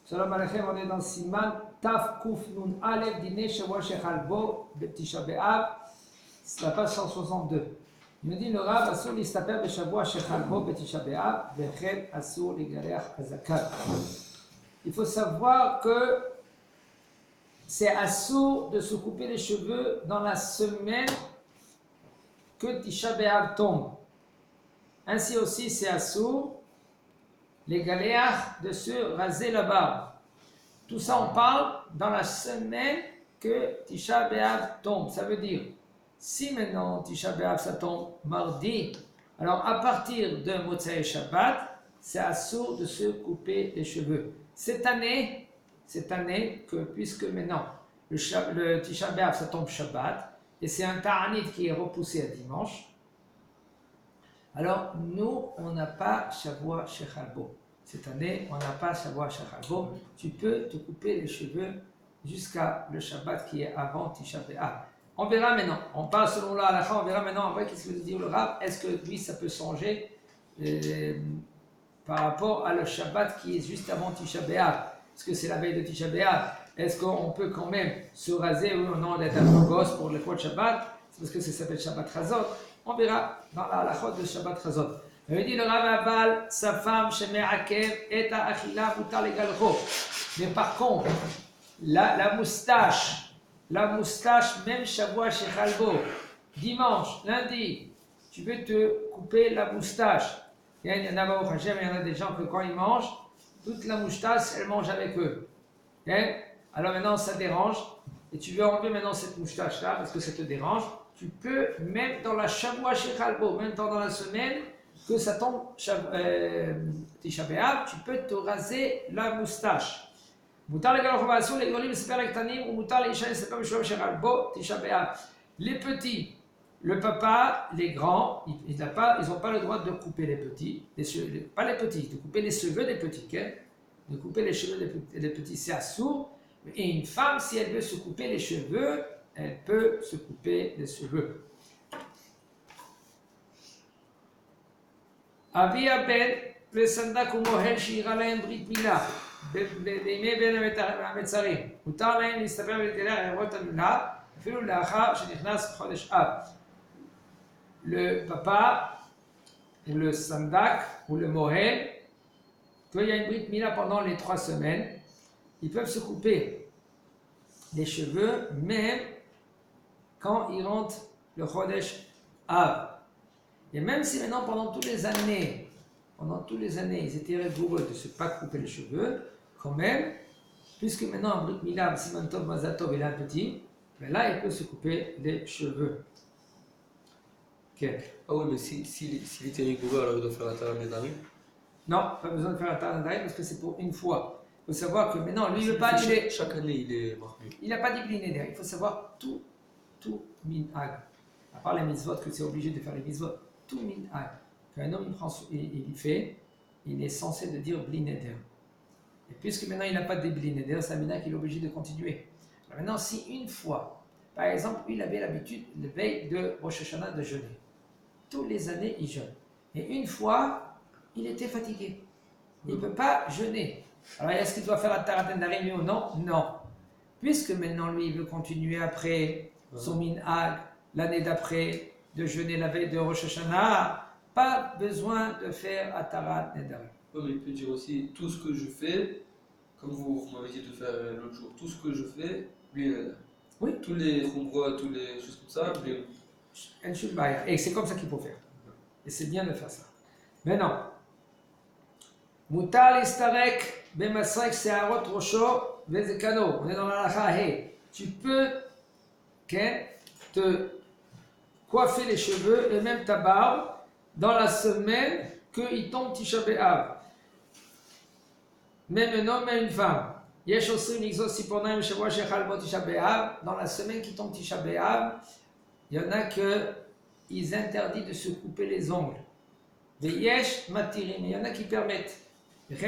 Shalom Aleichem, on est dans Siman Taf Kuf Nun Aleph Dine Shavua Shechalbo Betisha B'Av, c'est la page 162. Il me dit le Rav Asur Listaper Beshavua Shechalbo Betisha B'Av Vechem Asur Ligareach Azakal. Il faut savoir que c'est Asur de se couper les cheveux dans la semaine que Tisha B'Av tombe. Ainsi aussi c'est Asur les galéas de se raser la barbe. Tout ça, on parle dans la semaine que Tisha B'Av tombe. Ça veut dire, si maintenant Tisha B'Av ça tombe mardi, alors à partir de Motzei Shabbat, c'est assourd de se couper les cheveux. Cette année que puisque maintenant le Tisha B'Av ça tombe Shabbat, et c'est un Ta'anit qui est repoussé à dimanche, alors, nous, on n'a pas Shavua Shechalbo. Cette année, on n'a pas Shavua Shechalbo. Tu peux te couper les cheveux jusqu'à le Shabbat qui est avant Tisha B'Av. On verra maintenant. On parle selon la halakha, on verra maintenant après qu'est-ce que veut dire le Rav. Est-ce que lui, ça peut changer par rapport à le Shabbat qui est juste avant Tisha B'Av? Est-ce que c'est la veille de Tisha B'Av? Est-ce qu'on peut quand même se raser ou non d'être un peu gosse pour le Shabbat? C'est parce que ça s'appelle Shabbat Chazot. On verra dans la halachot de Shabbat Chazot. Il dit le Rav Aval, sa femme, Sheme'akev, et achila mutar legalcho. Mais par contre, la moustache, même Shavua Shechalbo, dimanche, lundi, tu peux te couper la moustache. Il y en a il y en a des gens que quand ils mangent, toute la moustache, elle mange avec eux. Alors maintenant, ça dérange, et tu veux enlever maintenant cette moustache-là, parce que ça te dérange. Tu peux, même dans la Shavua Shechalbo, même dans la semaine que ça tombe Tisha B'Av, tu peux te raser la moustache. Les petits, le papa, les grands, ils n'ont pas le droit de couper les petits, pas les petits, de couper les cheveux des petits, de couper les cheveux des petits, c'est assourd. Et une femme, si elle veut se couper les cheveux, elle peut se couper les cheveux. Avia ben le sandak umohel shira lahem brit mila בימי בין המצרים. מותר להם להסתפר ולהתגלח לעברות המילה אפילו לאחר שנכנס חודש אב. Le papa, ou le sandak, ou le mohel, quand il y a une brit mila pendant les 3 semaines, ils peuvent se couper les cheveux, même quand ils rentrent le Chodesh Av. Et même si maintenant, pendant toutes les années, ils étaient rigoureux de ne se pas couper les cheveux, quand même, puisque maintenant, en Brit Mila, Siman Tov Mazatov, il est un petit, mais là, il peut se couper les cheveux. Okay. Ah oui, mais s'il était rigoureux, alors il doit faire la Tara Nedarim? Non, pas besoin de faire la Tara Nedarim, parce que c'est pour une fois. Il faut savoir que maintenant, lui, il ne veut pas... Chaque année, il est marqué. Il n'a pas dit Bli Neder. Il faut savoir tout minhag. À part les mitzvot, que c'est obligé de faire les mitzvot, tout minhag. Qu'un homme il fait, il est censé de dire Bli Neder. Et puisque maintenant il n'a pas de Bli Neder, c'est un minhag qu'il est obligé de continuer. Alors maintenant, si une fois, par exemple, il avait l'habitude, le veille de Rosh Hashanah, de jeûner. Toutes les années, il jeûne. Et une fois, il était fatigué. Il ne peut pas jeûner. Alors, est-ce qu'il doit faire la Tarat Nedarim ou non? Non. Puisque maintenant, lui, il veut continuer après son minhag, l'année d'après, de jeûner la veille de Rosh Hashanah, pas besoin de faire Atarat Nedarim. Oui, mais il peut dire aussi, tout ce que je fais, comme vous m'avez dit de faire l'autre jour, tout ce que je fais, oui. Tous les khumra, toutes les choses comme ça, et c'est comme ça qu'il faut faire. Et c'est bien de faire ça. Maintenant, Mutal istarek bemasrek seharot rosho vezekano. On est dans la halakha he. Tu peux te coiffer les cheveux et même ta barbe dans la semaine qu'il tombe Tisha B'Av. Même un homme et une femme. Yesh aussi une exauce pour naim shavua shechalbo Tisha B'Av. Dans la semaine qui tombe Tisha B'Av, il y en a ils interdisent de se couper les ongles. Yesh matirim. Il y en a qui permettent. Il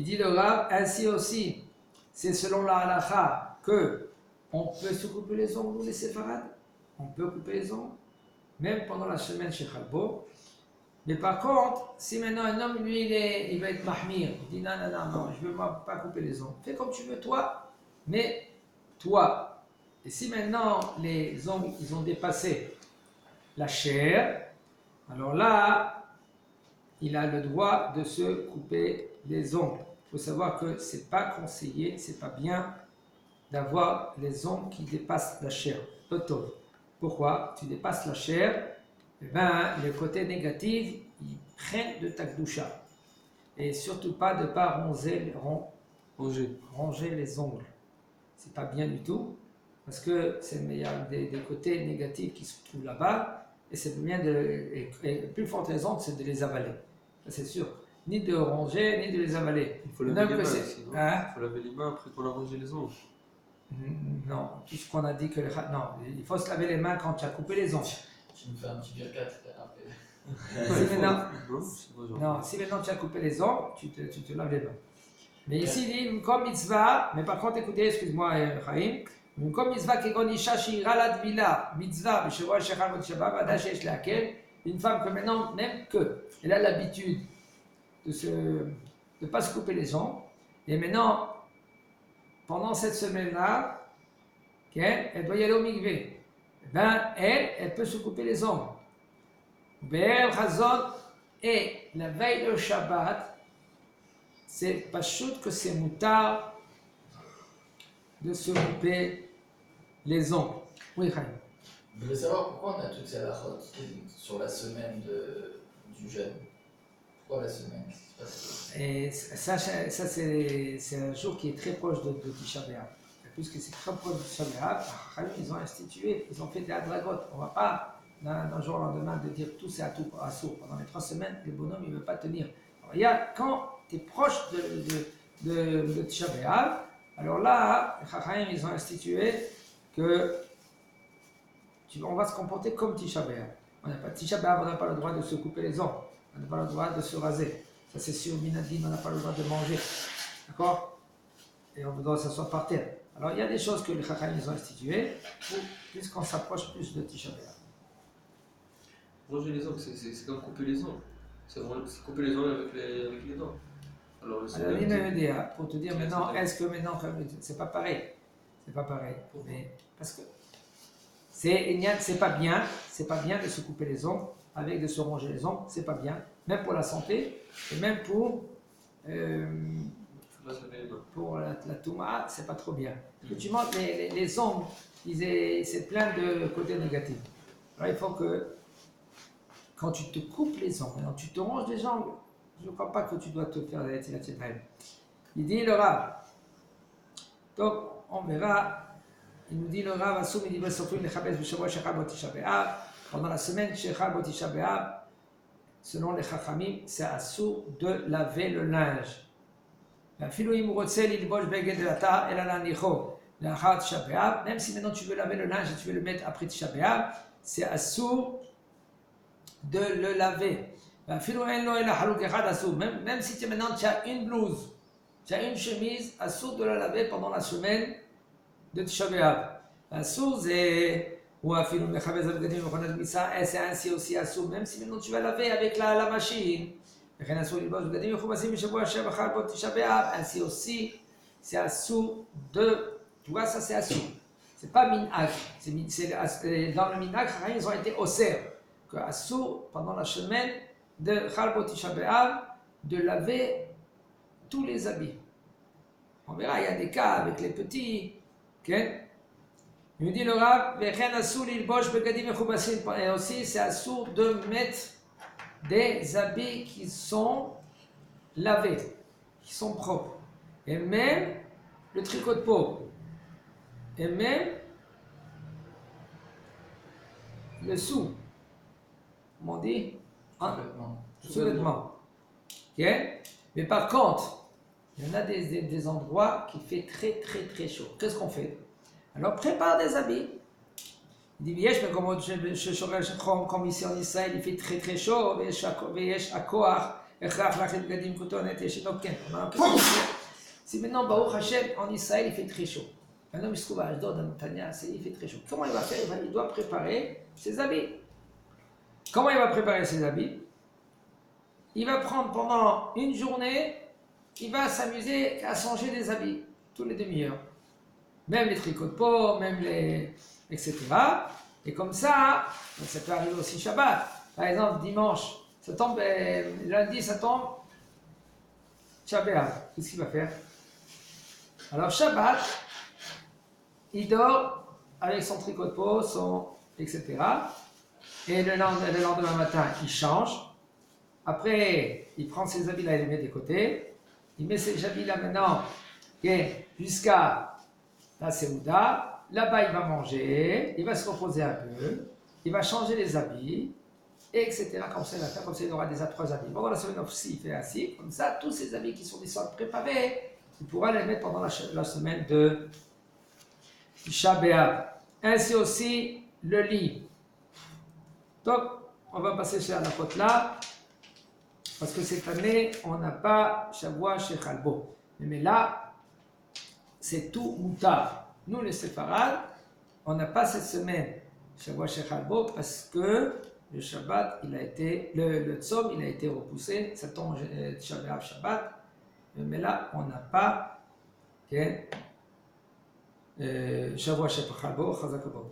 dit le Rav, ainsi aussi, c'est selon la halakha que on peut se couper les ongles ou les séfarades, on peut couper les ongles, même pendant la semaine chez Chalbo, Mais par contre, si maintenant un homme, lui, il va être mahmir, il dit non, non, non, non, je ne veux pas couper les ongles. Fais comme tu veux, toi, mais toi. Et si maintenant les ongles, ils ont dépassé la chair, alors là, il a le droit de se couper les ongles. Il faut savoir que c'est pas conseillé, c'est pas bien d'avoir les ongles qui dépassent la chair. Peut-être. Pourquoi? Tu dépasses la chair, eh ben, le côté négatif, ils prennent de ta kdusha. Et surtout pas de ne pas ronger les ongles. C'est pas bien du tout, parce que il y a des côtés négatifs qui se trouvent là-bas, et c'est bien et plus forte raison, c'est de les avaler. Ça, c'est sûr. Ni de ronger, ni de les avaler. Il faut laver les mains aussi, non? Hein? Il faut laver les mains après qu'on a rongé les ongles. Non, tout ce qu'on a dit que non, il faut se laver les mains quand tu as coupé les ongles. Tu nous fais un petit birkat après. Si maintenant tu as coupé les ongles, tu te laves les mains. Mais ici il dit comme mitzvah, mais par contre écoutez, excuse-moi Chaim, comme mitzvah kegon isha shira la dvila, mitzvah b'shavua shechal v'ot shabbat v'ada sheyesh lakel, une femme que maintenant même que elle a l'habitude de pas se couper les ongles, et maintenant pendant cette semaine-là, elle doit y aller au mikvé. Ben elle peut se couper les ongles. Be'er Chazon, et la veille de Shabbat, c'est pas chouette que c'est moutard de se couper les ongles. Oui, Chaim. Je voulais savoir pourquoi on a toutes ces halachot sur la semaine du jeûne. Pourquoi la semaine? Et ça c'est un jour qui est très proche de Tisha B'Av. Puisque c'est très proche de Tisha B'Av, ils ont institué, ils ont fait des hadragot. On ne va pas, d'un jour au lendemain, de dire tout c'est à tout à sourd. Pendant les 3 semaines, le bonhomme il ne veut pas tenir. Alors, il y a, quand tu es proche de Tisha B'Av, alors là, les Chachamim, ils ont institué que on va se comporter comme Tisha B'Av. On n'a pas Tisha B'Av, on n'a pas le droit de se couper les ongles, on n'a pas le droit de se raser. Ça c'est sûr, Minadim, on n'a pas le droit de manger. D'accord? Et on doit s'asseoir par terre. Alors il y a des choses que les Chachamim ils ont instituées, puisqu'on s'approche plus de Tisha B'Av. Ronger les ongles, c'est comme couper les ongles. C'est couper les ongles avec les dents. Alors pour te dire maintenant, est-ce que maintenant, c'est pas pareil. C'est pas pareil. Mais, parce que c'est pas bien de se couper les ongles, avec de se ronger les ongles, c'est pas bien, même pour la santé, et même pour la touma, c'est pas trop bien. Parce que tu montres les ongles, c'est plein de côtés négatifs. Alors il faut que, quand tu te coupes les ongles, quand tu te ronges les ongles, je ne crois pas que tu dois te faire la tienne. Il dit le Rav. Donc, on verra. Il nous dit le Rav, Assoum, il dit pendant la semaine, Shechal Bot Tisha B'Av, selon les Chachamim, c'est assour de laver le linge. Même si maintenant tu veux laver le linge et tu veux le mettre après Tisha B'Av, c'est assour de le laver. Même si maintenant tu as une blouse, tu as une chemise, assour de la laver pendant la semaine de Tisha B'Av. Assour c'est c'est ainsi aussi assour, même si maintenant tu vas laver avec la machine. Ainsi aussi, c'est assour de. Tu vois, ça c'est assour. C'est pas minhag. Dans le minhag, ils ont été osser. Que assour, pendant la semaine de Chal Tisha B'Av, de laver tous les habits. On verra, il y a des cas avec les petits. Okay? Il me dit le Rav, et aussi c'est assour de mettre des habits qui sont lavés, qui sont propres. Et même le tricot de peau. Et même le sou. Comment on dit? Sous-vêtements. Okay? Mais par contre, il y en a des endroits qui fait très très très chaud. Qu'est-ce qu'on fait? Alors prépare des habits. Il dit, mais comme ici en Israël, il fait très très chaud, si maintenant, Baruch Hashem, en Israël, il fait très chaud. Un homme il se trouve à Ashdod, à Netanya, il fait très chaud. Comment il va faire? Il doit préparer ses habits. Comment il va préparer ses habits? il va prendre pendant une journée, il va s'amuser à changer des habits, tous les demi-heures. Même les tricots de peau, même les... etc. Et comme ça peut arriver aussi Shabbat. Par exemple, dimanche, ça tombe, lundi, ça tombe, Shabbat. Qu'est-ce qu'il va faire? Alors, Shabbat, il dort avec son tricot de peau, son... etc. Et le lendemain matin, il change. Après, il prend ses habits là, il les met de côté. Il met ses habits là maintenant jusqu'à la Seouda. Là-bas, il va manger, il va se reposer un peu, il va changer les habits, etc. Comme ça, il va faire, comme ça, il aura déjà 3 habits. Pendant la semaine aussi, il fait ainsi. Comme ça, tous ces habits qui sont des sortes préparés, il pourra les mettre pendant la semaine de Tisha B'Av. Ainsi aussi, le lit. Donc, on va passer chez la faute là, parce que cette année, on n'a pas Shavua chez Chalbo. Mais là, c'est tout moutar. Nous, les séfarades, on n'a pas cette semaine Shavua chez Chalbo parce que le Shabbat, il a été, le Tzom, il a été repoussé. Ça tombe Shabbat. Mais là, on n'a pas Shavua chez Chalbo. Chazak Baruch.